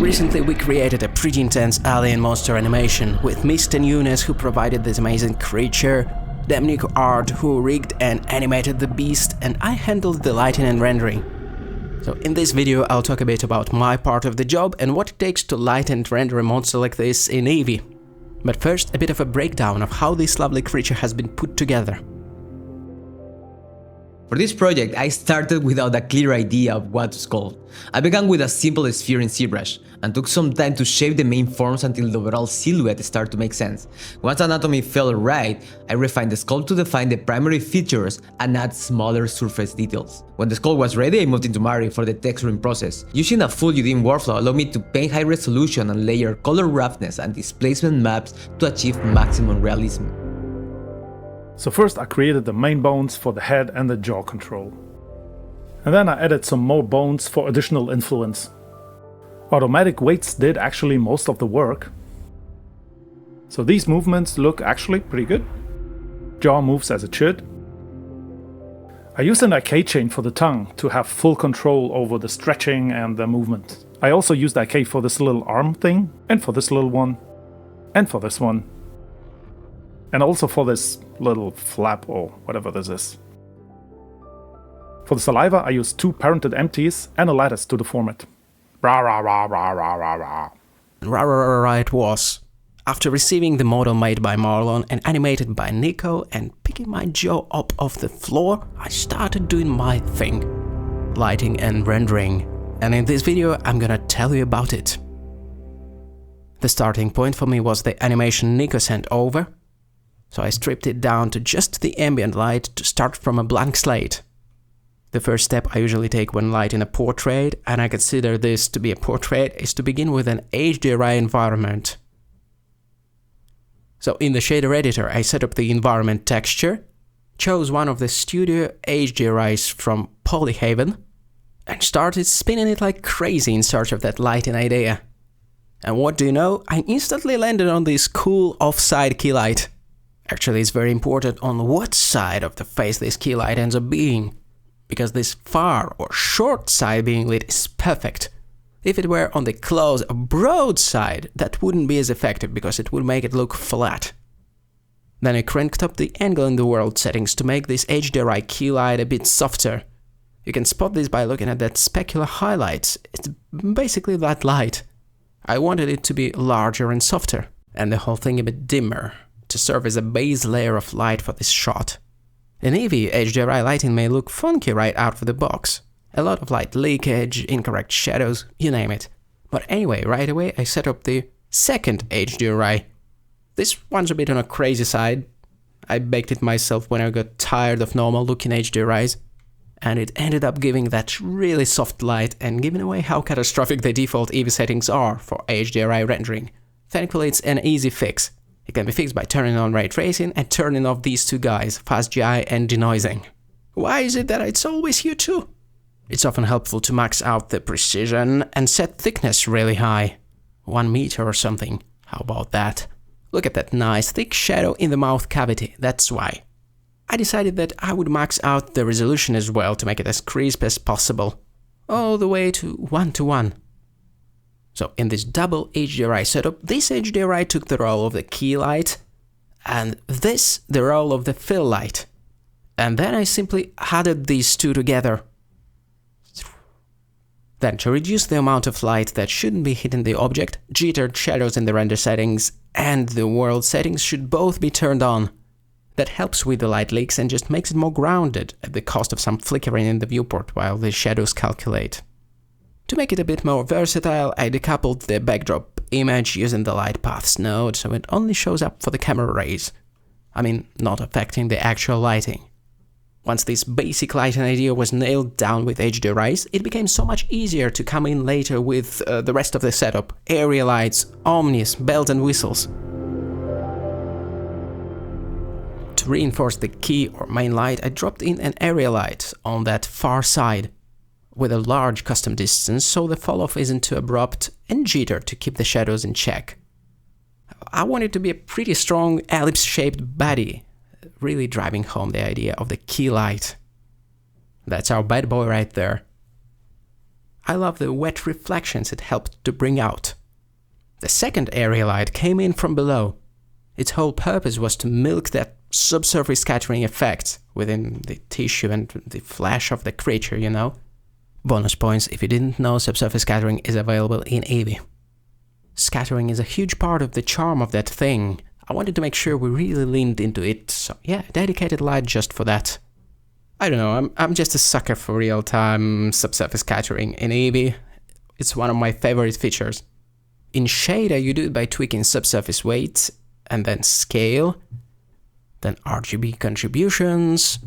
Recently we created a pretty intense alien monster animation with Mr. Nunez, who provided this amazing creature, DemNikoArt, who rigged and animated the beast, and I handled the lighting and rendering. So in this video I'll talk a bit about my part of the job and what it takes to light and render a monster like this in EEVEE. But first, a bit of a breakdown of how this lovely creature has been put together. For this project, I started without a clear idea of what to sculpt. I began with a simple sphere in ZBrush and took some time to shape the main forms until the overall silhouette started to make sense. Once anatomy felt right, I refined the sculpt to define the primary features and add smaller surface details. When the sculpt was ready, I moved into Mari for the texturing process. Using a full UDIM workflow allowed me to paint high resolution and layer color roughness and displacement maps to achieve maximum realism. So first I created the main bones for the head and the jaw control. And then I added some more bones for additional influence. Automatic weights did actually most of the work. So these movements look actually pretty good. Jaw moves as it should. I used an IK chain for the tongue to have full control over the stretching and the movement. I also used IK for this little arm thing, and for this little one, and for this one. And also for this little flap or whatever this is. For the saliva I used 2 parented empties and a lattice to deform it. Rah rah rah rah rah rah rah. Rah rah rah rah it was. After receiving the model made by Marlon and animated by Niko and picking my jaw up off the floor, I started doing my thing. Lighting and rendering. And in this video I'm gonna tell you about it. The starting point for me was the animation Niko sent over. So I stripped it down to just the ambient light to start from a blank slate. The first step I usually take when lighting a portrait, and I consider this to be a portrait, is to begin with an HDRI environment. So in the shader editor I set up the environment texture, chose one of the studio HDRIs from Polyhaven, and started spinning it like crazy in search of that lighting idea. And what do you know? I instantly landed on this cool offside key light. Actually, it's very important on what side of the face this key light ends up being, because this far or short side being lit is perfect. If it were on the close or broad side, that wouldn't be as effective because it would make it look flat. Then I cranked up the angle in the world settings to make this HDRI key light a bit softer. You can spot this by looking at that specular highlights. It's basically that light. I wanted it to be larger and softer, and the whole thing a bit dimmer, to serve as a base layer of light for this shot. In EEVEE, HDRI lighting may look funky right out of the box. A lot of light leakage, incorrect shadows, you name it. But anyway, right away I set up the second HDRI. This one's a bit on a crazy side. I baked it myself when I got tired of normal looking HDRIs. And it ended up giving that really soft light and giving away how catastrophic the default EEVEE settings are for HDRI rendering. Thankfully it's an easy fix. It can be fixed by turning on ray tracing and turning off these two guys, FastGI and denoising. Why is it that it's always here too? It's often helpful to max out the precision and set thickness really high. 1 meter or something. How about that? Look at that nice thick shadow in the mouth cavity, that's why. I decided that I would max out the resolution as well to make it as crisp as possible. All the way to 1:1. So in this double HDRI setup, this HDRI took the role of the key light, and this the role of the fill light. And then I simply added these two together. Then to reduce the amount of light that shouldn't be hitting the object, jittered shadows in the render settings and the world settings should both be turned on. That helps with the light leaks and just makes it more grounded at the cost of some flickering in the viewport while the shadows calculate. To make it a bit more versatile, I decoupled the backdrop image using the light paths node so it only shows up for the camera rays. I mean, not affecting the actual lighting. Once this basic lighting idea was nailed down with HDRIs, it became so much easier to come in later with the rest of the setup, area lights, omnis, bells and whistles. To reinforce the key or main light, I dropped in an area light on that far side, with a large custom distance so the fall-off isn't too abrupt, and jitter to keep the shadows in check. I want it to be a pretty strong ellipse-shaped body, really driving home the idea of the key light. That's our bad boy right there. I love the wet reflections it helped to bring out. The second area light came in from below. Its whole purpose was to milk that subsurface scattering effect within the tissue and the flesh of the creature, you know. Bonus points if you didn't know subsurface scattering is available in EEVEE. Scattering is a huge part of the charm of that thing. I wanted to make sure we really leaned into it, so yeah, dedicated light just for that. I don't know, I'm just a sucker for real-time subsurface scattering in EEVEE. It's one of my favorite features. In Shader you do it by tweaking subsurface weight, and then scale, then RGB contributions,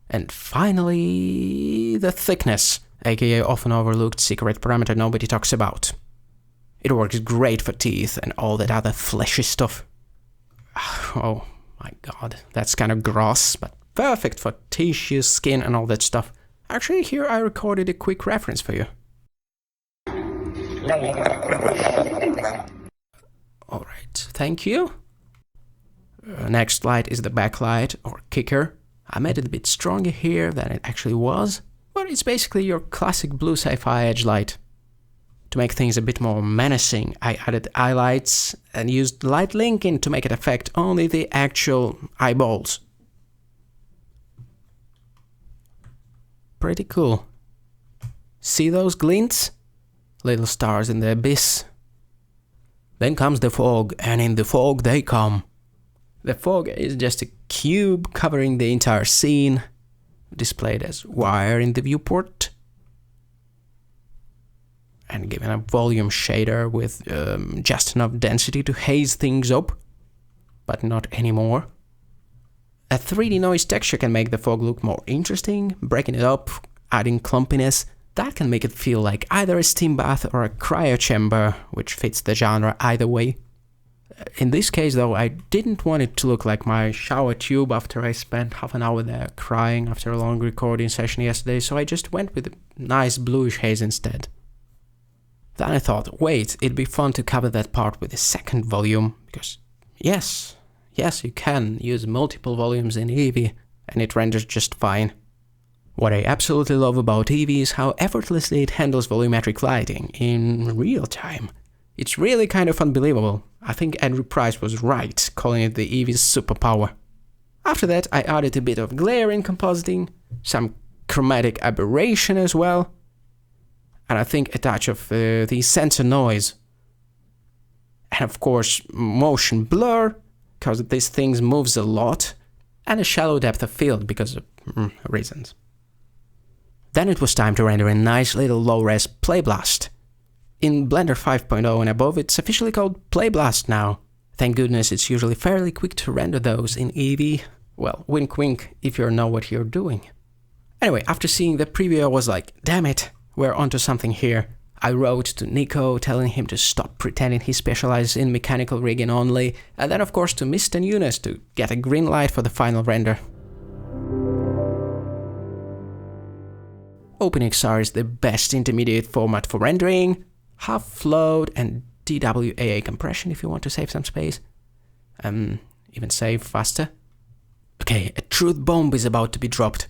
and finally the thickness, aka often overlooked secret parameter nobody talks about. It works great for teeth and all that other fleshy stuff. Oh my god, that's kind of gross, but perfect for tissue, skin and all that stuff. Actually, here I recorded a quick reference for you. Alright, thank you. Next light is the backlight, or kicker. I made it a bit stronger here than it actually was, but it's basically your classic blue sci-fi edge light. To make things a bit more menacing, I added eye lights and used light linking to make it affect only the actual eyeballs. Pretty cool. See those glints? Little stars in the abyss. Then comes the fog, and in the fog they come. The fog is just a cube covering the entire scene, displayed as wire in the viewport, and given a volume shader with just enough density to haze things up, but not anymore. A 3D noise texture can make the fog look more interesting, breaking it up, adding clumpiness. That can make it feel like either a steam bath or a cryo chamber, which fits the genre either way. In this case though, I didn't want it to look like my shower tube after I spent half an hour there crying after a long recording session yesterday, so I just went with a nice bluish haze instead. Then I thought, wait, it'd be fun to cover that part with a second volume, because yes, you can use multiple volumes in EEVEE, and it renders just fine. What I absolutely love about EEVEE is how effortlessly it handles volumetric lighting in real time. It's really kind of unbelievable. I think Andrew Price was right, calling it the EEVEE's superpower. After that, I added a bit of glare in compositing, some chromatic aberration as well, and I think a touch of the sensor noise. And of course, motion blur, because this thing moves a lot, and a shallow depth of field because of reasons. Then it was time to render a nice little low-res playblast. In Blender 5.0 and above, it's officially called Playblast now. Thank goodness it's usually fairly quick to render those in EEVEE. Well, wink wink if you know what you're doing. Anyway, after seeing the preview I was like, damn it, we're onto something here. I wrote to Niko telling him to stop pretending he specializes in mechanical rigging only, and then of course to Mr. Nunez to get a green light for the final render. OpenXR is the best intermediate format for rendering, half float and DWAA compression if you want to save some space. Even save faster. Okay, a truth bomb is about to be dropped.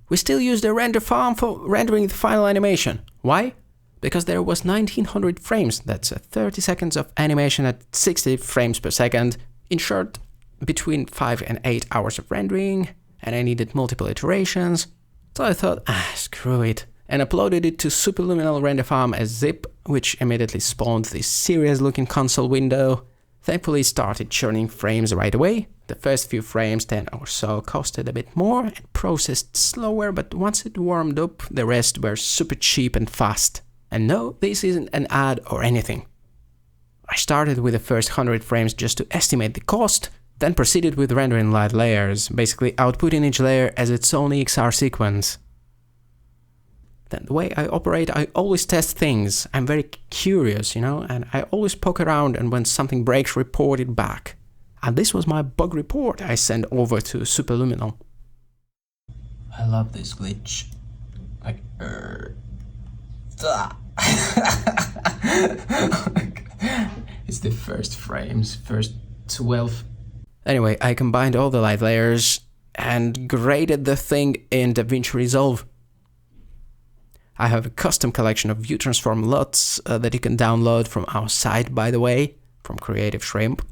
We still use the render farm for rendering the final animation. Why? Because there was 1900 frames, that's 30 seconds of animation at 60 frames per second. In short, between 5 and 8 hours of rendering, and I needed multiple iterations. So I thought, screw it, and uploaded it to SuperLuminal render farm as zip, which immediately spawned this serious looking console window. Thankfully it started churning frames right away. The first few frames, 10 or so, costed a bit more and processed slower, but once it warmed up, the rest were super cheap and fast. And no, this isn't an ad or anything. I started with the first 100 frames just to estimate the cost, then proceeded with rendering light layers, basically outputting each layer as its own XR sequence. Then the way I operate, I always test things. I'm very curious, and I always poke around, and when something breaks, report it back. And this was my bug report I sent over to SuperLuminal. I love this glitch. Like, it's the first frames, first 12. Anyway, I combined all the light layers and graded the thing in DaVinci Resolve. I have a custom collection of view transform LUTs that you can download from our site, by the way, from Creative Shrimp.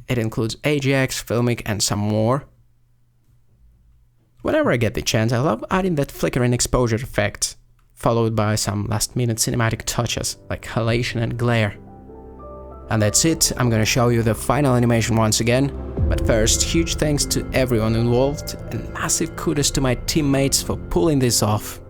It includes AGX, Filmic and some more. Whenever I get the chance, I love adding that flickering exposure effect, followed by some last-minute cinematic touches like halation and glare. And that's it, I'm gonna show you the final animation once again, but first, huge thanks to everyone involved and massive kudos to my teammates for pulling this off.